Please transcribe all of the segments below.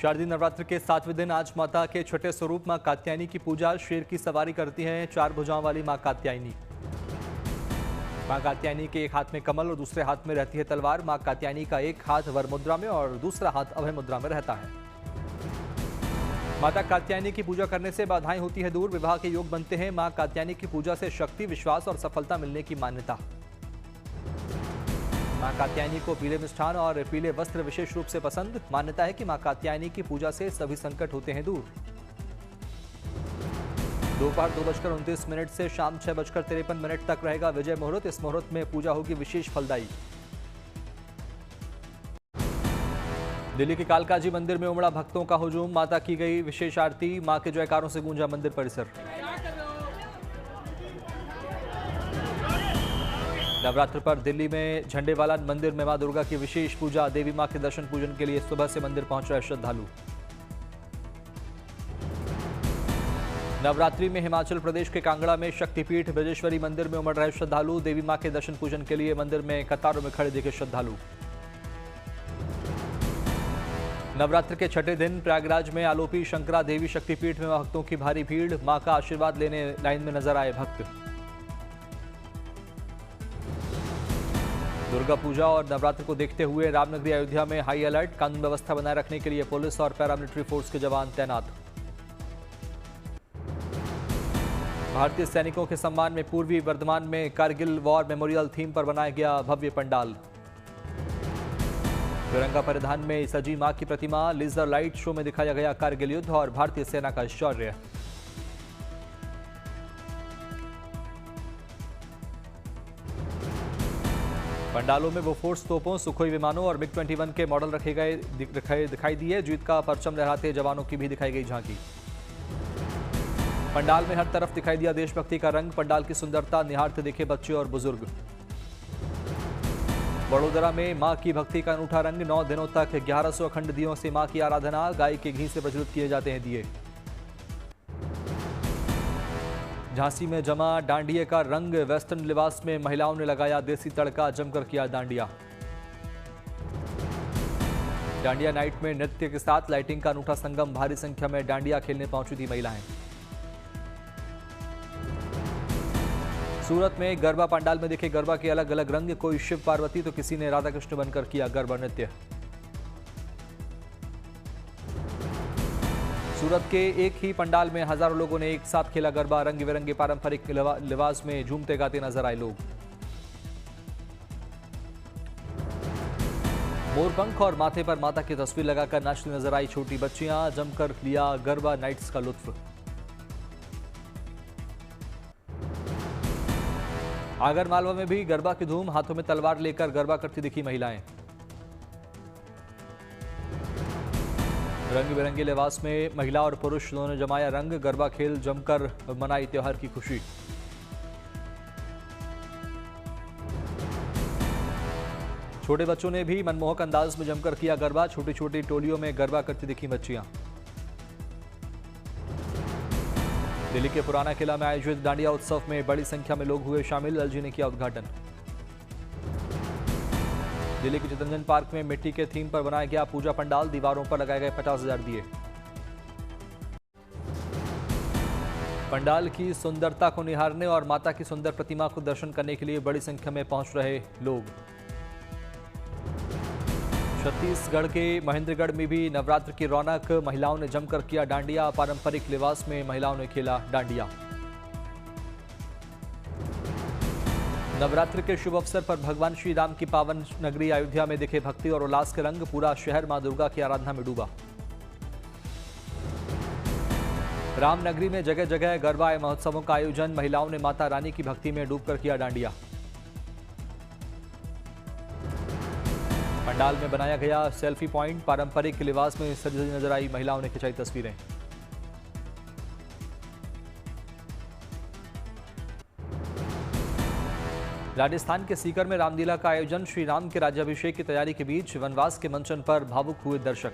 शारदीय नवरात्र के 7वें दिन आज माता के छठे स्वरूप मां कात्यायनी की पूजा। शेर की सवारी करती हैं 4 भुजाओं वाली मां कात्यायनी। मां कात्यायनी के एक हाथ में कमल और दूसरे हाथ में रहती है तलवार। मां कात्यायनी का एक हाथ वर मुद्रा में और दूसरा हाथ अभय मुद्रा में रहता है। माता कात्यायनी की पूजा करने से बाधाएं होती है दूर, विवाह के योग बनते हैं। मां कात्यायनी की पूजा से शक्ति, विश्वास और सफलता मिलने की मान्यता। मां कात्यायनी को पीले मिष्ठान और पीले वस्त्र विशेष रूप से पसंद। मान्यता है कि मां कात्यायनी की पूजा से सभी संकट होते हैं दूर। दोपहर 2:29 से शाम 6:53 तक रहेगा विजय मुहूर्त। इस मुहूर्त में पूजा होगी विशेष फलदायी। दिल्ली के कालकाजी मंदिर में उमड़ा भक्तों का हुजूम। माता की गई विशेष आरती। मां के जयकारों से गूंजा मंदिर परिसर। नवरात्र पर दिल्ली में झंडेवाला मंदिर में मां दुर्गा की विशेष पूजा। देवी मां के दर्शन पूजन के लिए सुबह से मंदिर पहुंच रहे श्रद्धालु। नवरात्रि में हिमाचल प्रदेश के कांगड़ा में शक्तिपीठ ब्रजेश्वरी मंदिर में उमड़ रहे श्रद्धालु। देवी मां के दर्शन पूजन के लिए मंदिर में कतारों में खड़े दिखे श्रद्धालु। नवरात्र के छठे दिन प्रयागराज में आलोपी शंकरा देवी शक्तिपीठ में भक्तों की भारी भीड़। मां का आशीर्वाद लेने लाइन में नजर आए भक्त। दुर्गा पूजा और नवरात्र को देखते हुए रामनगरी अयोध्या में हाई अलर्ट। कानून व्यवस्था बनाए रखने के लिए पुलिस और पैरामिलिट्री फोर्स के जवान तैनात। भारतीय सैनिकों के सम्मान में पूर्वी वर्धमान में कारगिल वॉर मेमोरियल थीम पर बनाया गया भव्य पंडाल। तिरंगा परिधान में सजी मां की प्रतिमा। लेजर लाइट शो में दिखाया गया कारगिल युद्ध और भारतीय सेना का शौर्य। पंडालों में बोफोर्स तोपों, सुखोई विमानों और मिग 21 के मॉडल रखे गए दिखाई दिए। जीत का परचम लहराते जवानों की भी दिखाई गई झांकी। पंडाल में हर तरफ दिखाई दिया देशभक्ति का रंग। पंडाल की सुंदरता निहारते दिखे बच्चे और बुजुर्ग। वडोदरा में मां की भक्ति का अनूठा रंग। 9 दिनों तक 1100 अखंड दियों से मां की आराधना। गाय के घी से प्रज्वलित किए जाते हैं दिए। झांसी में जमा डांडिये का रंग। वेस्टर्न लिबास में महिलाओं ने लगाया देसी तड़का। जमकर किया डांडिया। डांडिया नाइट में नृत्य के साथ लाइटिंग का अनूठा संगम। भारी संख्या में डांडिया खेलने पहुंची थी महिलाएं। सूरत में गरबा पंडाल में दिखे गरबा के अलग अलग रंग। कोई शिव पार्वती तो किसी ने राधा कृष्ण बनकर किया गरबा नृत्य। सूरत के एक ही पंडाल में हजारों लोगों ने एक साथ खेला गरबा। रंग बिरंगे पारंपरिक लिबास में झूमते गाते नजर आए लोग। मोरपंख और माथे पर माता की तस्वीर लगाकर नाचती नजर आई छोटी बच्चियां। जमकर लिया गरबा नाइट्स का लुत्फ। आगरमालवा में भी गरबा की धूम। हाथों में तलवार लेकर गरबा करती दिखी महिलाएं। रंग बिरंगे लिबास में महिला और पुरुष दोनों ने जमाया रंग। गरबा खेल जमकर मनाई त्योहार की खुशी। छोटे बच्चों ने भी मनमोहक अंदाज में जमकर किया गरबा। छोटी छोटी टोलियों में गरबा करती दिखी बच्चियां। दिल्ली के पुराना किला में आयोजित डांडिया उत्सव में बड़ी संख्या में लोग हुए शामिल। एलजी ने किया उद्घाटन। दिल्ली के चितरंजन पार्क में मिट्टी के थीम पर बनाया गया पूजा पंडाल। दीवारों पर लगाए गए 50,000 दिए। पंडाल की सुंदरता को निहारने और माता की सुंदर प्रतिमा को दर्शन करने के लिए बड़ी संख्या में पहुंच रहे लोग। छत्तीसगढ़ के महेंद्रगढ़ में भी नवरात्र की रौनक। महिलाओं ने जमकर किया डांडिया। पारंपरिक लिबास में महिलाओं ने खेला डांडिया। नवरात्र के शुभ अवसर पर भगवान श्री राम की पावन नगरी अयोध्या में दिखे भक्ति और उल्लास के रंग। पूरा शहर मां दुर्गा की आराधना में डूबा। रामनगरी में जगह जगह गरबा महोत्सवों का आयोजन। महिलाओं ने माता रानी की भक्ति में डूबकर किया डांडिया। पंडाल में बनाया गया सेल्फी पॉइंट। पारंपरिक लिबास में सजी नजर आई महिलाओं ने खिंचाई तस्वीरें। राजस्थान के सीकर में रामलीला का आयोजन। श्री राम के राज्याभिषेक की तैयारी के बीच वनवास के मंचन पर भावुक हुए दर्शक।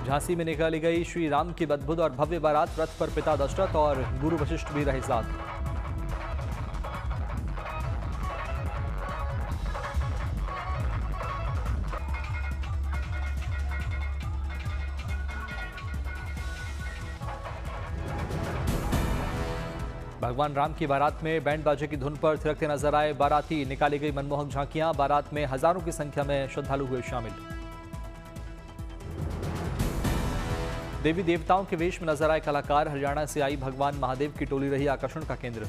झांसी में निकाली गई श्री राम की अद्भुत और भव्य बारात। रथ पर पिता दशरथ और गुरु वशिष्ठ भी रहे साथ। भगवान राम की बारात में बैंड बाजे की धुन पर थिरकते नजर आए बाराती। निकाली गई मनमोहक झांकियां। बारात में हजारों की संख्या में श्रद्धालु हुए शामिल। देवी देवताओं के वेश में नजर आए कलाकार। हरियाणा से आई भगवान महादेव की टोली रही आकर्षण का केंद्र।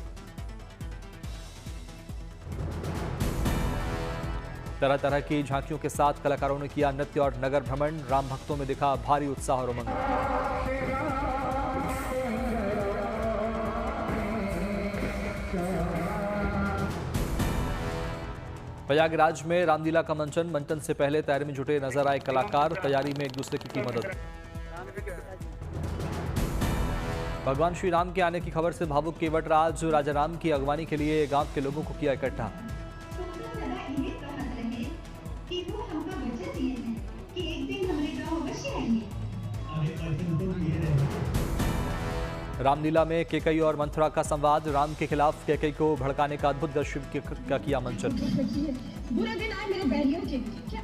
तरह तरह की झांकियों के साथ कलाकारों ने किया नृत्य और नगर भ्रमण। राम भक्तों में दिखा भारी उत्साह और उमंग। प्रयागराज में रामलीला का मंचन से पहले तैयारी में जुटे नजर आए कलाकार। तैयारी में एक दूसरे की मदद। भगवान श्री राम के आने की खबर से भावुक केवटराज। राजा राम की अगवानी के लिए गांव के लोगों को किया इकट्ठा। रामलीला में केकई और मंथरा का संवाद। राम के खिलाफ केकई को भड़काने का अद्भुत दृश्य का किया मंचन। बुरा दिन आए मेरे बैरियों के क्या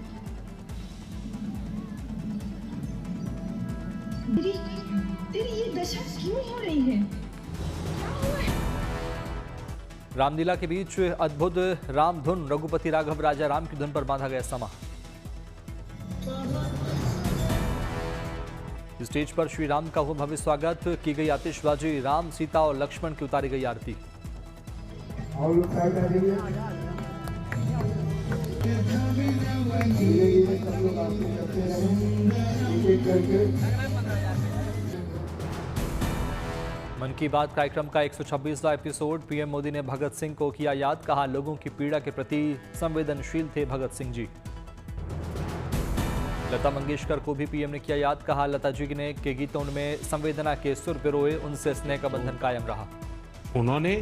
तेरी ये दशा क्यों हो रही है? क्या हुआ है? रामलीला के बीच अद्भुत राम धुन। रघुपति राघव राजा राम की धुन पर बांधा गया समा। स्टेज पर श्री राम का हुआ भव्य स्वागत। की गई आतिशबाजी। राम सीता और लक्ष्मण की उतारी गई आरती। मन की बात कार्यक्रम का 126वां एपिसोड। पीएम मोदी ने भगत सिंह को किया याद। कहा लोगों की पीड़ा के प्रति संवेदनशील थे भगत सिंह जी। लता मंगेशकर को भी पीएम ने किया याद। कहा लता जी ने के गीतों में संवेदना के सुर पिरोए। उनसे स्नेह का बंधन कायम रहा। उन्होंने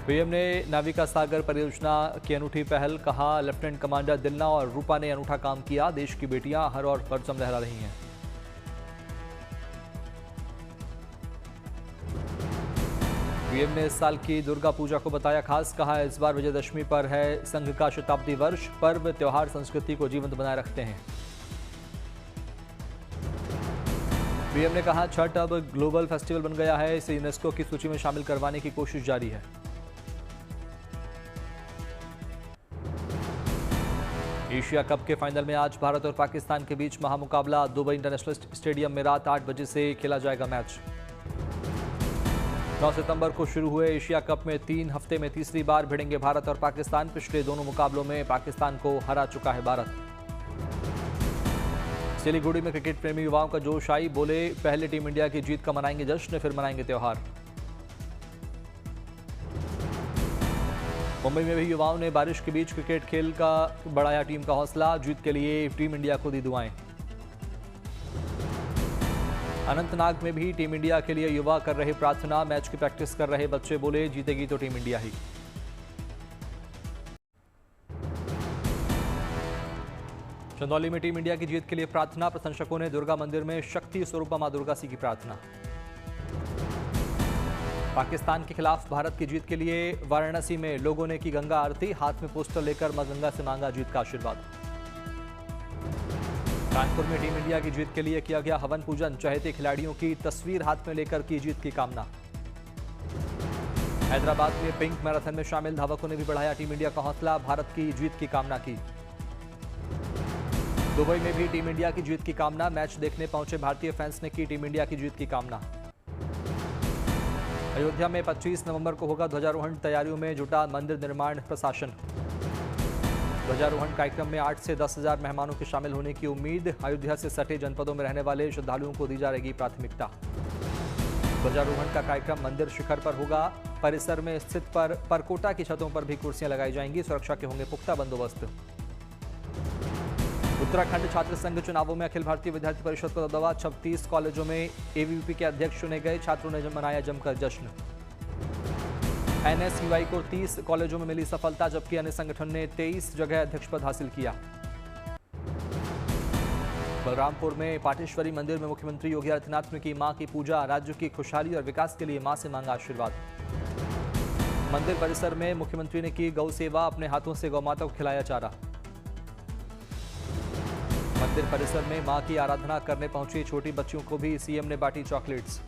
पीएम ने नाविका सागर परियोजना की अनूठी पहल। कहा लेफ्टिनेंट कमांडर दिलना और रूपा ने अनूठा काम किया। देश की बेटियां हर और परचम लहरा रही हैं। पीएम ने इस साल की दुर्गा पूजा को बताया खास। कहा इस बार विजयदशमी पर है संघ का शताब्दी वर्ष। पर्व त्योहार संस्कृति को जीवंत बनाए रखते हैं। पीएम ने कहा छठ अब ग्लोबल फेस्टिवल बन गया है। इसे यूनेस्को की सूची में शामिल करवाने की कोशिश जारी है। एशिया कप के फाइनल में आज भारत और पाकिस्तान के बीच महामुकाबला। दुबई इंटरनेशनल स्टेडियम में रात 8 बजे से खेला जाएगा मैच। 9 सितंबर को शुरू हुए एशिया कप में 3 हफ्ते में तीसरी बार भिड़ेंगे भारत और पाकिस्तान। पिछले दोनों मुकाबलों में पाकिस्तान को हरा चुका है भारत। सिलीगुड़ी में क्रिकेट प्रेमी युवाओं का जोश आई। बोले पहले टीम इंडिया की जीत का मनाएंगे जश्न, फिर मनाएंगे त्योहार। मुंबई में भी युवाओं ने बारिश के बीच क्रिकेट खेल का बढ़ाया टीम का हौसला। जीत के लिए टीम इंडिया को दी दुआएं। अनंतनाग में भी टीम इंडिया के लिए युवा कर रहे प्रार्थना। मैच की प्रैक्टिस कर रहे बच्चे बोले जीतेगी तो टीम इंडिया ही। चंदौली में टीम इंडिया की जीत के लिए प्रार्थना। प्रशंसकों ने दुर्गा मंदिर में शक्ति स्वरूपा मां दुर्गा सी की प्रार्थना। पाकिस्तान के खिलाफ भारत की जीत के लिए वाराणसी में लोगों ने की गंगा आरती। हाथ में पोस्टर लेकर मां गंगा से मांगा जीत का आशीर्वाद। कानपुर में टीम इंडिया की जीत के लिए किया गया हवन पूजन। चहेते खिलाड़ियों की तस्वीर हाथ में लेकर की जीत की कामना। हैदराबाद में पिंक मैराथन में शामिल धावकों ने भी बढ़ाया टीम इंडिया का हौसला। भारत की जीत की कामना की। दुबई में भी टीम इंडिया की जीत की कामना। मैच देखने पहुंचे भारतीय फैंस ने की टीम इंडिया की जीत की कामना। अयोध्या में 25 नवंबर को होगा ध्वजारोहण। तैयारियों में जुटा मंदिर निर्माण प्रशासन। ध्वजारोहण कार्यक्रम में 8 से 10 हजार मेहमानों के शामिल होने की उम्मीद। अयोध्या से सटे जनपदों में रहने वाले श्रद्धालुओं को दी जा रहेगी प्राथमिकता। ध्वजारोहण का कार्यक्रम मंदिर शिखर पर होगा। परिसर में स्थित परकोटा की छतों पर भी कुर्सियां लगाई जाएंगी। सुरक्षा के होंगे पुख्ता बंदोबस्त। उत्तराखंड छात्र संघ चुनावों में अखिल भारतीय विद्यार्थी परिषद का दबदबा। 36 कॉलेजों में एबीवीपी के अध्यक्ष चुने गए। छात्रों ने मनाया जमकर जश्न। एनएसयूआई को 30 कॉलेजों में मिली सफलता, जबकि अन्य संगठन ने 23 जगह अध्यक्ष पद हासिल किया। बलरामपुर में पाटेश्वरी मंदिर में मुख्यमंत्री योगी आदित्यनाथ ने की मां की पूजा। राज्य की खुशहाली और विकास के लिए मां से मांगा आशीर्वाद। मंदिर परिसर में मुख्यमंत्री ने की गौ सेवा। अपने हाथों से गौमाता को खिलाया चारा। मंदिर परिसर में मां की आराधना करने पहुंची छोटी बच्चियों को भी सीएम ने बांटी चॉकलेट्स।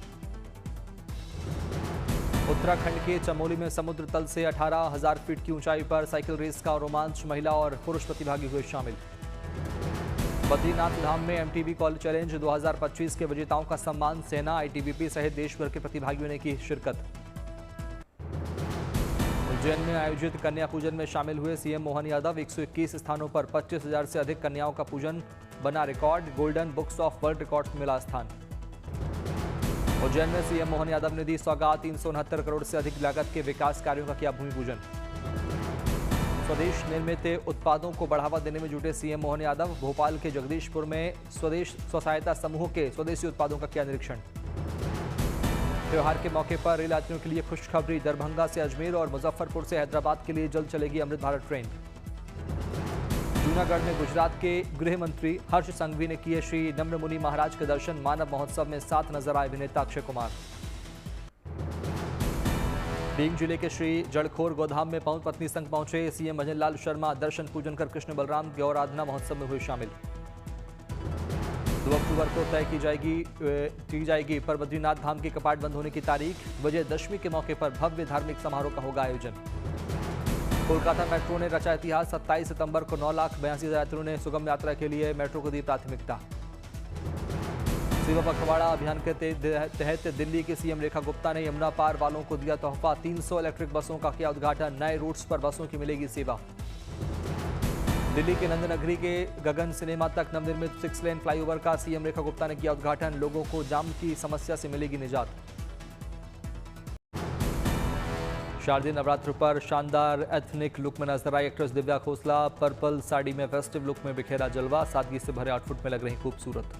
उत्तराखंड के चमोली में समुद्र तल से 18,000 फीट की ऊंचाई पर साइकिल रेस का रोमांच, महिला और पुरुष प्रतिभागी हुए शामिल। बद्रीनाथ धाम में एमटीबी कॉलेज चैलेंज 2025 के विजेताओं का सम्मान, सेना, आईटीबीपी सहित देश भर के प्रतिभागियों ने की शिरकत। उज्जैन में आयोजित कन्या पूजन में शामिल हुए सीएम मोहन यादव, 121 स्थानों पर 25,000 से अधिक कन्याओं का पूजन, बना record, golden books of world records में मिला स्थान। उज्जैन में सीएम मोहन यादव ने दी सौगात, 369 करोड़ से अधिक लागत के विकास कार्यों का किया भूमि पूजन। स्वदेश निर्मित उत्पादों को बढ़ावा देने में जुटे सीएम मोहन यादव, भोपाल के जगदीशपुर में स्वदेश स्वसहायता समूह के स्वदेशी उत्पादों का किया निरीक्षण। त्योहार के मौके पर रेल यात्रियों के लिए खुशखबरी, दरभंगा से अजमेर और मुजफ्फरपुर से हैदराबाद के लिए जल्द चलेगी अमृत भारत ट्रेन। जूनागढ़ में गुजरात के गृह मंत्री हर्ष संघवी ने किए श्री नम्र मुनि महाराज के दर्शन, मानव महोत्सव में साथ नजर आए अभिनेता अक्षय कुमार। भिंड जिले के श्री जड़खोर गोधाम में पवन पत्नी संग पहुंचे सीएम भजन लाल शर्मा, दर्शन पूजन कर कृष्ण बलराम गौ आराधना महोत्सव में हुए शामिल। 2 अक्टूबर को तय की जाएगी पर बद्रीनाथ धाम के कपाट बंद होने की तारीख, विजयदशमी के मौके पर भव्य धार्मिक समारोह का होगा आयोजन। कोलकाता मेट्रो ने रचा इतिहास, 27 सितंबर को 9,82,000 यात्रियों ने सुगम यात्रा के लिए मेट्रो को दी प्राथमिकता। सेवा पखवाड़ा अभियान के तहत दिल्ली के सीएम रेखा गुप्ता ने यमुना पार वालों को दिया तोहफा, 300 इलेक्ट्रिक बसों का किया उद्घाटन, नए रूट्स पर बसों की मिलेगी सेवा। दिल्ली के नंदनगरी के गगन सिनेमा तक नवनिर्मित 6 लेन फ्लाईओवर का सीएम रेखा गुप्ता ने किया उद्घाटन, लोगों को जाम की समस्या से मिलेगी निजात। शारदीय नवरात्र पर शानदार एथनिक लुक में नजर आई एक्ट्रेस दिव्या खोसला, पर्पल साड़ी में फेस्टिव लुक में बिखेरा जलवा, सादगी से भरे आउटफिट में लग रही खूबसूरत।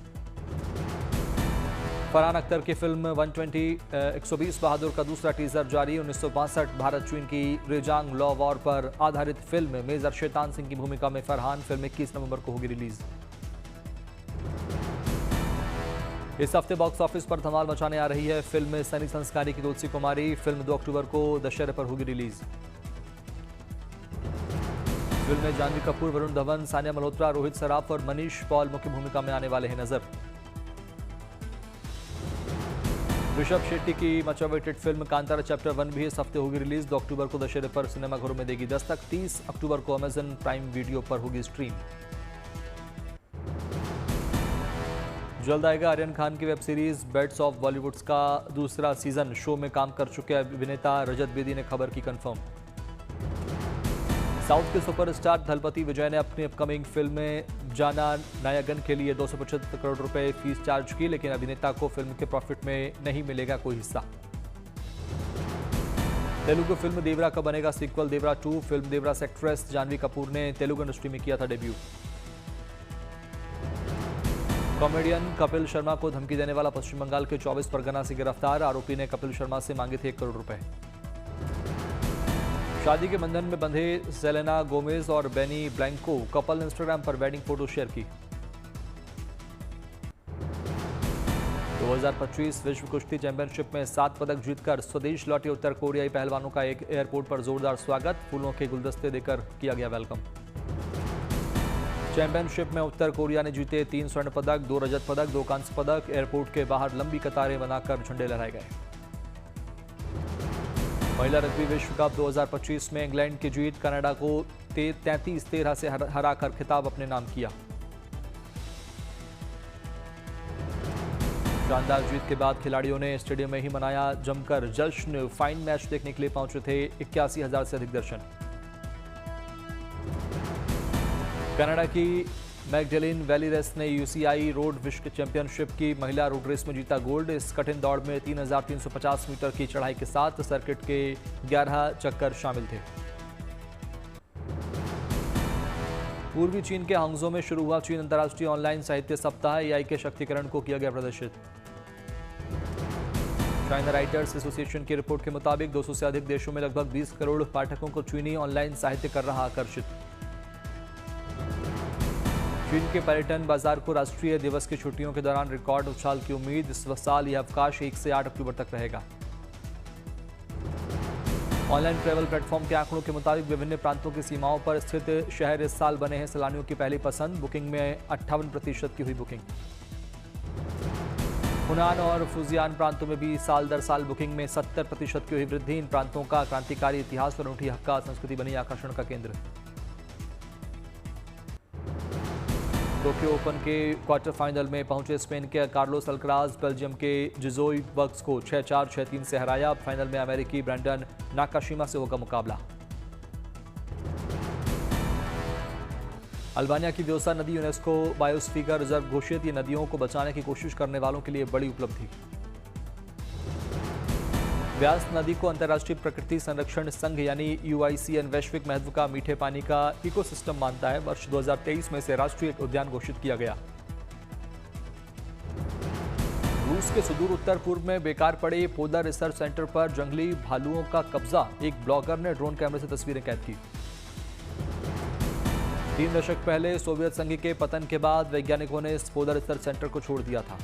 फरहान अख्तर की फिल्म 120 बहादुर का दूसरा टीजर जारी, 1962 भारत चीन की रेजांग लॉ वॉर पर आधारित फिल्म, मेजर शैतान सिंह की भूमिका में फरहान, फिल्म 21 नवंबर को होगी रिलीज। इस हफ्ते बॉक्स ऑफिस पर धमाल मचाने आ रही है फिल्म सनी संस्कारी की तुलसी कुमारी, फिल्म 2 अक्टूबर को दशहरे पर होगी रिलीज। फिल्म में जानवी कपूर, वरुण धवन, सानिया मल्होत्रा, रोहित सराफ और मनीष पॉल मुख्य भूमिका में आने वाले हैं नजर। ऋषभ शेट्टी की much awaited film Kantara chapter 1 भी इस हफ्ते होगी रिलीज, 2 अक्टूबर को दशहरे पर सिनेमाघरों में देगी दस्तक, 30 अक्टूबर को अमेजन प्राइम वीडियो पर होगी स्ट्रीम। जल्द आएगा आर्यन खान की web series beds of Bollywoods का दूसरा सीजन, शो में काम कर चुके अभिनेता रजत बेदी ने खबर की कंफर्म। साउथ के सुपरस्टार दलपति विजय ने अपनी अपकमिंग फिल्म में जाना नायगन के लिए 275 करोड़ रुपए फीस चार्ज की, लेकिन अभिनेता को फिल्म के प्रॉफिट में नहीं मिलेगा कोई हिस्सा। तेलुगु फिल्म देवरा का बनेगा सीक्वल, देवरा 2। फिल्म देवरा से एक्ट्रेस जानवी कपूर ने तेलुगु इंडस्ट्री में किया था डेब्यू। कॉमेडियन कपिल शर्मा को धमकी देने वाला पश्चिम बंगाल के 24 परगना से गिरफ्तार, आरोपी ने कपिल शर्मा से मांगे थे 1 करोड़ रुपए। शादी के बंधन में बंधे सेलेना गोमेज और बेनी ब्लैंको, कपल ने इंस्टाग्राम पर वेडिंग फोटो शेयर की। 2025 विश्व कुश्ती चैंपियनशिप में 7 पदक जीतकर स्वदेश लौटे उत्तर कोरियाई पहलवानों का एक एयरपोर्ट पर जोरदार स्वागत, फूलों के गुलदस्ते देकर किया गया वेलकम। चैंपियनशिप में उत्तर कोरिया ने जीते 3 स्वर्ण पदक, 2 रजत पदक, 2 कांस्य पदक, एयरपोर्ट के बाहर लंबी कतारें बनाकर झंडे लहराए गए। महिला रग्बी विश्व कप 2025 में इंग्लैंड की जीत, कनाडा को 33-13 से हराकर खिताब अपने नाम किया। शानदार जीत के बाद खिलाड़ियों ने स्टेडियम में ही मनाया जमकर जश्न, फाइन मैच देखने के लिए पहुंचे थे 81,000 से अधिक दर्शन। कनाडा की मैगडेलिन वैलीरेस ने यूसीआई रोड विश्व चैंपियनशिप की महिला रोड रेस में जीता गोल्ड। इस कठिन दौड़ में 3,350 मीटर की चढ़ाई के साथ सर्किट के 11 चक्कर शामिल थे। पूर्वी चीन के हांगझो में शुरू हुआ चीन अंतर्राष्ट्रीय ऑनलाइन साहित्य सप्ताह, एआई के शक्तिकरण को किया गया प्रदर्शित। चाइना राइटर्स एसोसिएशन की रिपोर्ट के मुताबिक 200 से अधिक देशों में लगभग 20 करोड़ पाठकों को चीनी ऑनलाइन साहित्य कर रहा आकर्षित। चीन के पर्यटन बाजार को राष्ट्रीय दिवस की छुट्टियों के दौरान रिकॉर्ड उछाल की उम्मीद, इस साल यह अवकाश 1 से 8 अक्टूबर तक रहेगा। ऑनलाइन ट्रैवल प्लेटफॉर्म के आंकड़ों के मुताबिक विभिन्न प्रांतों की सीमाओं पर स्थित शहर इस साल बने हैं सैलानियों की पहली पसंद, बुकिंग में 58% की हुई बुकिंग। हुनान और फुजियान प्रांतों में भी साल दर साल बुकिंग में 70% की हुई वृद्धि। इन प्रांतों का क्रांतिकारी इतिहास और अनूठी हक्का संस्कृति बनी आकर्षण का केंद्र। टोक्यो ओपन के क्वार्टर फाइनल में पहुंचे स्पेन के कार्लोस अल्कराज बेल्जियम के जिजोई बग्स को 6-4, 6-3 से हराया। फाइनल में अमेरिकी ब्रैंडन नाकाशिमा से होगा मुकाबला। अल्बानिया की व्योसा नदी यूनेस्को बायोस्फीयर रिजर्व घोषित। ये नदियों को बचाने की कोशिश करने वालों के लिए बड़ी उपलब्धि। व्यास नदी को अंतर्राष्ट्रीय प्रकृति संरक्षण संघ यानी UICN वैश्विक महत्व का मीठे पानी का इकोसिस्टम मानता है। वर्ष 2023 में इसे राष्ट्रीय उद्यान घोषित किया गया। रूस के सुदूर उत्तर पूर्व में बेकार पड़े पोलर रिसर्च सेंटर पर जंगली भालुओं का कब्जा। एक ब्लॉगर ने ड्रोन कैमरे से तस्वीरें कैद की। 3 दशक पहले सोवियत संघ के पतन के बाद वैज्ञानिकों ने इस पोलर रिसर्च सेंटर को छोड़ दिया था।